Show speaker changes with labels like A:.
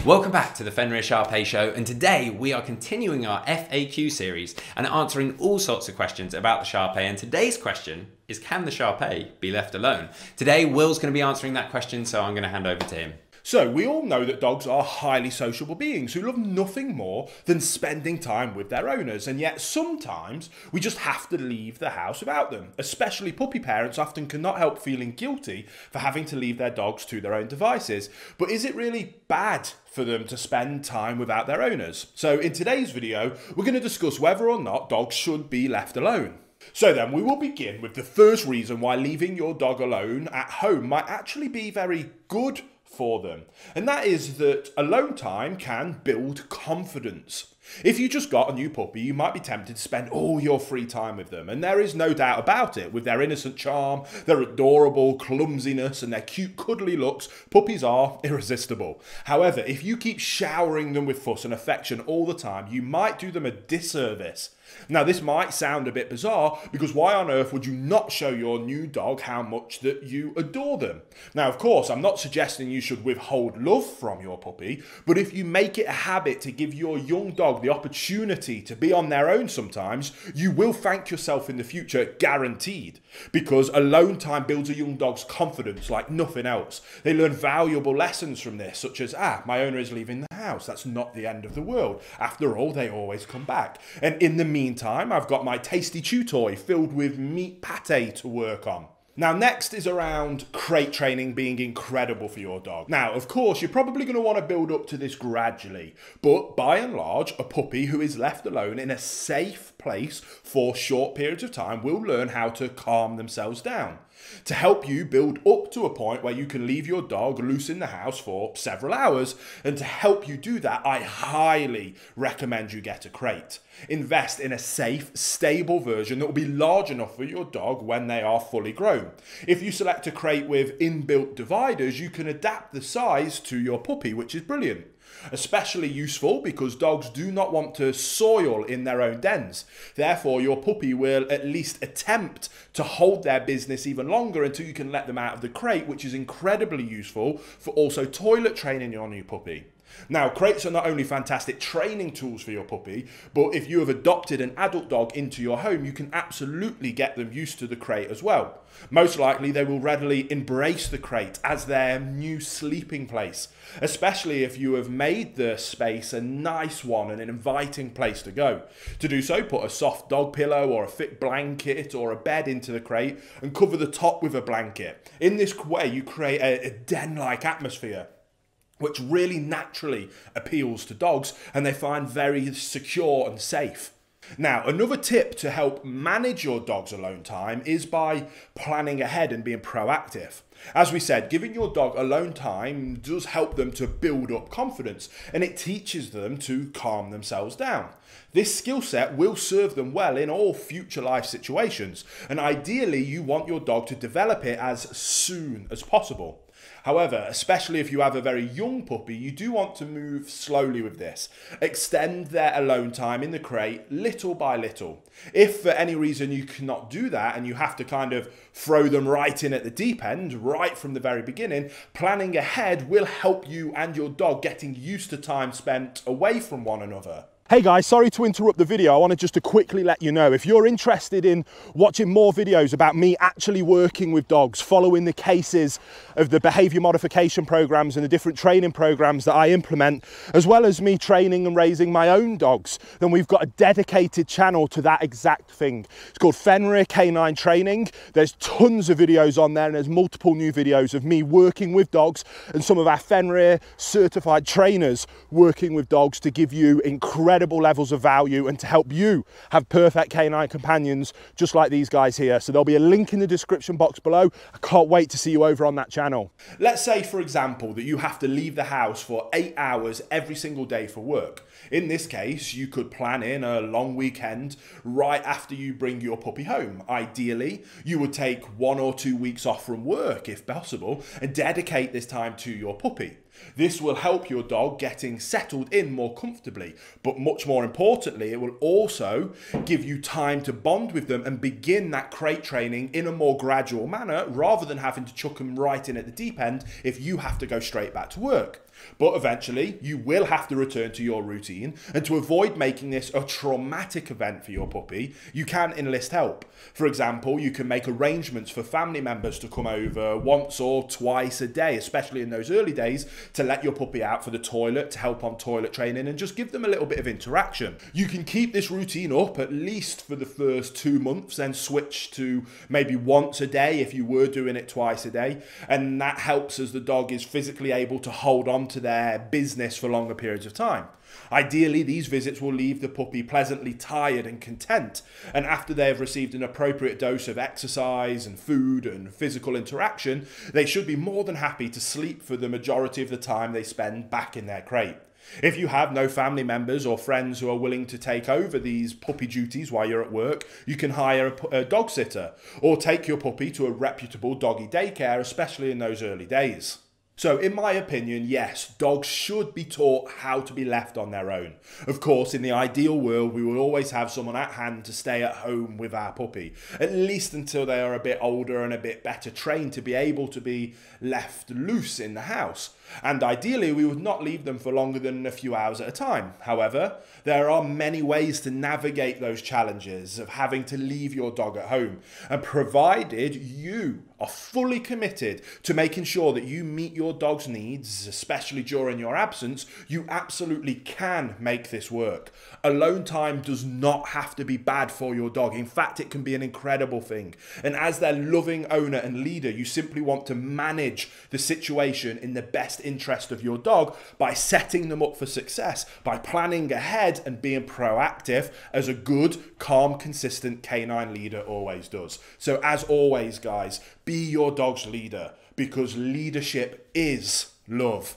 A: Welcome back to the Fenrir Shar Pei show, and today we are continuing our FAQ series and answering all sorts of questions about the Shar Pei. And today's question is, can the Shar Pei be left alone? Today Will's going to be answering that question, so I'm going to hand over to him.
B: So, we all know that dogs are highly sociable beings who love nothing more than spending time with their owners, and yet sometimes we just have to leave the house without them. Especially puppy parents often cannot help feeling guilty for having to leave their dogs to their own devices. But is it really bad for them to spend time without their owners? So in today's video, we're going to discuss whether or not dogs should be left alone. So then, we will begin with the first reason why leaving your dog alone at home might actually be very good for them. And that is that alone time can build confidence. If you just got a new puppy, you might be tempted to spend all your free time with them. And there is no doubt about it. With their innocent charm, their adorable clumsiness, and their cute cuddly looks, puppies are irresistible. However, if you keep showering them with fuss and affection all the time, you might do them a disservice. Now, this might sound a bit bizarre, because why on earth would you not show your new dog how much that you adore them? Now, of course, I'm not suggesting you should withhold love from your puppy, but if you make it a habit to give your young dog the opportunity to be on their own sometimes, you will thank yourself in the future, guaranteed. Because alone time builds a young dog's confidence like nothing else. They learn valuable lessons from this, such as, my owner is leaving the house. That's not the end of the world. After all, they always come back. And in the meantime, I've got my tasty chew toy filled with meat pate to work on. Now, next is around crate training being incredible for your dog. Now, of course, you're probably going to want to build up to this gradually, but by and large, a puppy who is left alone in a safe place for short periods of time will learn how to calm themselves down. To help you build up to a point where you can leave your dog loose in the house for several hours, and to help you do that, I highly recommend you get a crate. Invest in a safe, stable version that will be large enough for your dog when they are fully grown. If you select a crate with inbuilt dividers, you can adapt the size to your puppy, which is brilliant. Especially useful because dogs do not want to soil in their own dens. Therefore, your puppy will at least attempt to hold their business even longer until you can let them out of the crate, which is incredibly useful for also toilet training your new puppy. Now, crates are not only fantastic training tools for your puppy, but if you have adopted an adult dog into your home, you can absolutely get them used to the crate as well. Most likely, they will readily embrace the crate as their new sleeping place, especially if you have made the space a nice one and an inviting place to go. To do so, put a soft dog pillow or a thick blanket or a bed into the crate and cover the top with a blanket. In this way, you create a den-like atmosphere, which really naturally appeals to dogs and they find very secure and safe. Now, another tip to help manage your dog's alone time is by planning ahead and being proactive. As we said, giving your dog alone time does help them to build up confidence, and it teaches them to calm themselves down. This skill set will serve them well in all future life situations, and ideally you want your dog to develop it as soon as possible. However, especially if you have a very young puppy, you do want to move slowly with this. Extend their alone time in the crate little by little. If for any reason you cannot do that and you have to kind of throw them right in at the deep end, right from the very beginning, planning ahead will help you and your dog getting used to time spent away from one another.
C: Hey guys, sorry to interrupt the video. I wanted just to quickly let you know, if you're interested in watching more videos about me actually working with dogs, following the cases of the behaviour modification programs and the different training programs that I implement, as well as me training and raising my own dogs, then we've got a dedicated channel to that exact thing. It's called Fenrir K9 Training. There's tons of videos on there, and there's multiple new videos of me working with dogs and some of our Fenrir certified trainers working with dogs to give you incredible levels of value and to help you have perfect canine companions just like these guys here. So there'll be a link in the description box below. I can't wait to see you over on that channel.
B: Let's say, for example, that you have to leave the house for 8 hours every single day for work. In this case, you could plan in a long weekend right after you bring your puppy home. Ideally, you would take 1 or 2 weeks off from work if possible and dedicate this time to your puppy. This will help your dog getting settled in more comfortably, but much more importantly, it will also give you time to bond with them and begin that crate training in a more gradual manner rather than having to chuck them right in at the deep end if you have to go straight back to work. But eventually, you will have to return to your routine, and to avoid making this a traumatic event for your puppy, you can enlist help. For example, you can make arrangements for family members to come over once or twice a day, especially in those early days, to let your puppy out for the toilet, to help on toilet training, and just give them a little bit of interaction. You can keep this routine up at least for the first 2 months, then switch to maybe once a day if you were doing it twice a day, and that helps as the dog is physically able to hold on to their business for longer periods of time. Ideally, these visits will leave the puppy pleasantly tired and content, and after they have received an appropriate dose of exercise and food and physical interaction, they should be more than happy to sleep for the majority of the time they spend back in their crate. If you have no family members or friends who are willing to take over these puppy duties while you're at work, you can hire a dog sitter or take your puppy to a reputable doggy daycare, especially in those early days. So in my opinion, yes, dogs should be taught how to be left on their own. Of course, in the ideal world, we will always have someone at hand to stay at home with our puppy, at least until they are a bit older and a bit better trained to be able to be left loose in the house. And ideally, we would not leave them for longer than a few hours at a time. However, there are many ways to navigate those challenges of having to leave your dog at home. And provided you are fully committed to making sure that you meet your dog's needs, especially during your absence, you absolutely can make this work. Alone time does not have to be bad for your dog. In fact, it can be an incredible thing. And as their loving owner and leader, you simply want to manage the situation in the best interest of your dog by setting them up for success, by planning ahead and being proactive as a good, calm, consistent canine leader always does. So as always, guys, be your dog's leader, because leadership is love.